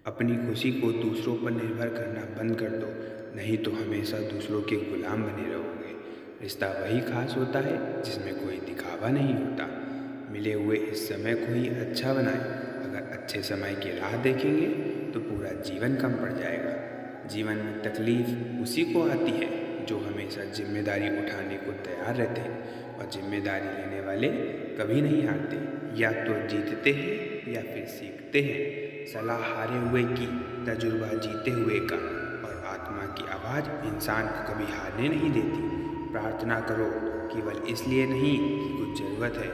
अपनी खुशी को दूसरों पर निर्भर करना बंद कर दो, नहीं तो हमेशा दूसरों के गुलाम बने रहोगे। रिश्ता वही खास होता है जिसमें कोई दिखावा नहीं होता। मिले हुए इस समय को ही अच्छा बनाएं। अगर अच्छे समय की राह देखेंगे तो पूरा जीवन कम पड़ जाएगा। जीवन में तकलीफ उसी को आती है जो हमेशा जिम्मेदारी उठाने को तैयार रहते हैं, और जिम्मेदारी लेने वाले कभी नहीं हारते। या तो जीतते हैं या फिर सीखते हैं। सलाह हारे हुए की, तजुर्बा जीते हुए का, और आत्मा की आवाज़ इंसान को कभी हारने नहीं देती। प्रार्थना करो केवल इसलिए नहीं कि कुछ ज़रूरत है,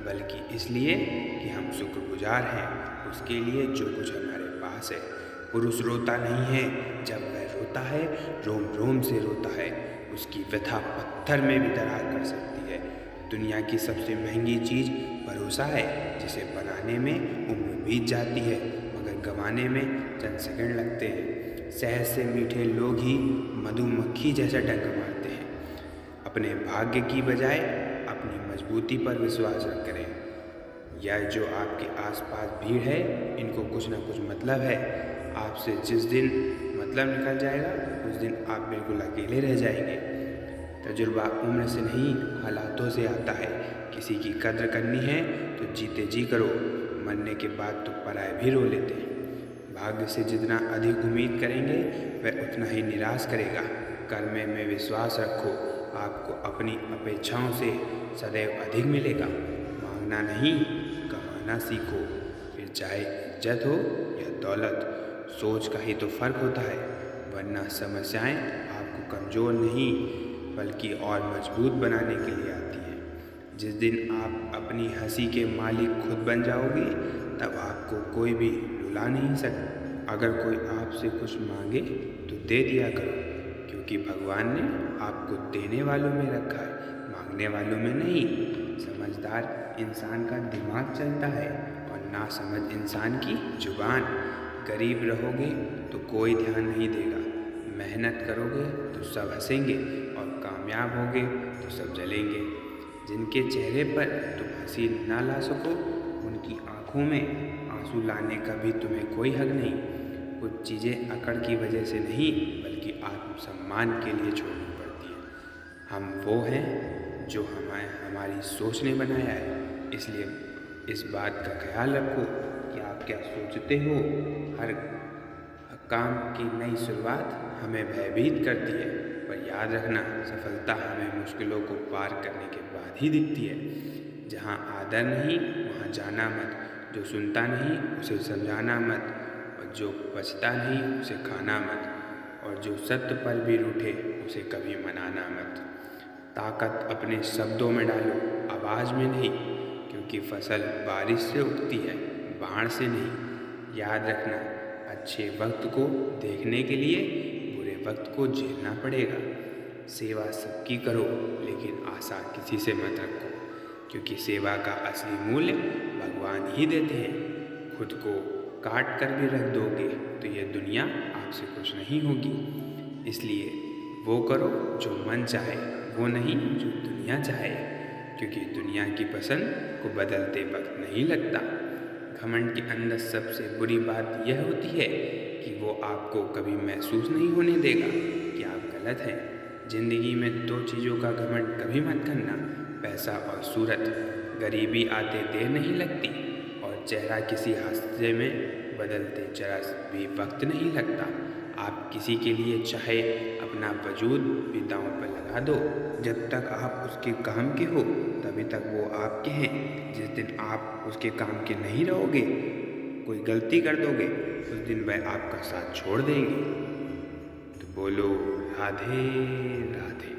बल्कि इसलिए कि हम शुक्रगुजार हैं उसके लिए जो कुछ हमारे पास है। पुरुष रोता नहीं है, जब वह रोता है रोम रोम से रोता है। उसकी व्यथा पत्थर में भी दरार कर सकती है। दुनिया की सबसे महंगी चीज़ भरोसा है, जिसे बनाने में उम्र बीत जाती है मगर गंवाने में चंद सेकंड लगते हैं। शहद से मीठे लोग ही मधुमक्खी जैसा डंक मारते हैं। अपने भाग्य की बजाय अपनी मजबूती पर विश्वास करें। यह जो आपके आसपास भीड़ है, इनको कुछ ना कुछ मतलब है। आपसे जिस दिन मतलब निकल जाएगा उस दिन आप बिल्कुल अकेले रह जाएंगे। तजुर्बा उम्र से नहीं, हालातों से आता है। किसी की कद्र करनी है तो जीते जी करो, मरने के बाद तो पराए भी रो लेते हैं। भाग्य से जितना अधिक उम्मीद करेंगे वह उतना ही निराश करेगा। कर्म में विश्वास रखो, आपको अपनी अपेक्षाओं से सदैव अधिक मिलेगा। मांगना नहीं, कमाना सीखो, फिर चाहे इज्जत हो या दौलत। सोच का ही तो फर्क होता है, वरना समस्याएं आपको कमज़ोर नहीं बल्कि और मजबूत बनाने के लिए आती हैं। जिस दिन आप अपनी हंसी के मालिक खुद बन जाओगे, तब आपको कोई भी रुला नहीं सकता। अगर कोई आपसे कुछ मांगे तो दे दिया करो, क्योंकि भगवान ने आपको देने वालों में रखा है, मांगने वालों में नहीं। समझदार इंसान का दिमाग चलता है और नासमझ इंसान की जुबान। गरीब रहोगे तो कोई ध्यान नहीं देगा, मेहनत करोगे तो सब हंसेंगे, और कामयाब होगे तो सब जलेंगे। जिनके चेहरे पर तुम हंसी ना ला सको, उनकी आंखों में आंसू लाने का भी तुम्हें कोई हक नहीं। कुछ चीज़ें अकड़ की वजह से नहीं बल्कि आत्मसम्मान के लिए छोड़नी पड़ती हैं। हम वो हैं जो हमारी सोच ने बनाया है। इसलिए इस बात का ख्याल रखो कि आप क्या सोचते हो। हर काम की नई शुरुआत हमें भयभीत करती है, पर याद रखना, सफलता हमें मुश्किलों को पार करने के बाद ही दिखती है। जहाँ आदर नहीं वहाँ जाना मत, जो सुनता नहीं उसे समझाना मत, और जो बचता नहीं उसे खाना मत, और जो सत्य पर भी रूठे उसे कभी मनाना मत। ताकत अपने शब्दों में डालो, आवाज़ में नहीं, क्योंकि फसल बारिश से उगती है, बाढ़ से नहीं। याद रखना, अच्छे वक्त को देखने के लिए बुरे वक्त को झेलना पड़ेगा। सेवा सबकी करो, लेकिन आशा किसी से मत रखो, क्योंकि सेवा का असली मूल्य भगवान ही देते हैं। खुद को काट कर भी रख दोगे तो यह दुनिया आपसे खुश नहीं होगी। इसलिए वो करो जो मन चाहे, वो नहीं जो दुनिया चाहे, क्योंकि दुनिया की पसंद को बदलते वक्त नहीं लगता। घमंड के अंदर सबसे बुरी बात यह होती है कि वो आपको कभी महसूस नहीं होने देगा कि आप गलत हैं। जिंदगी में दो चीज़ों का घमंड कभी मत करना, पैसा और सूरत। गरीबी आते देर नहीं लगती, और चेहरा किसी हादसे में बदलते जरा भी वक्त नहीं लगता। आप किसी के लिए चाहे अपना वजूद भी दांव पर लगा दो, जब तक आप उसके काम के हो तभी तक वो आपके हैं। जिस दिन आप उसके काम के नहीं रहोगे, कोई गलती कर दोगे, उस दिन वह आपका साथ छोड़ देंगे। तो बोलो राधे राधे।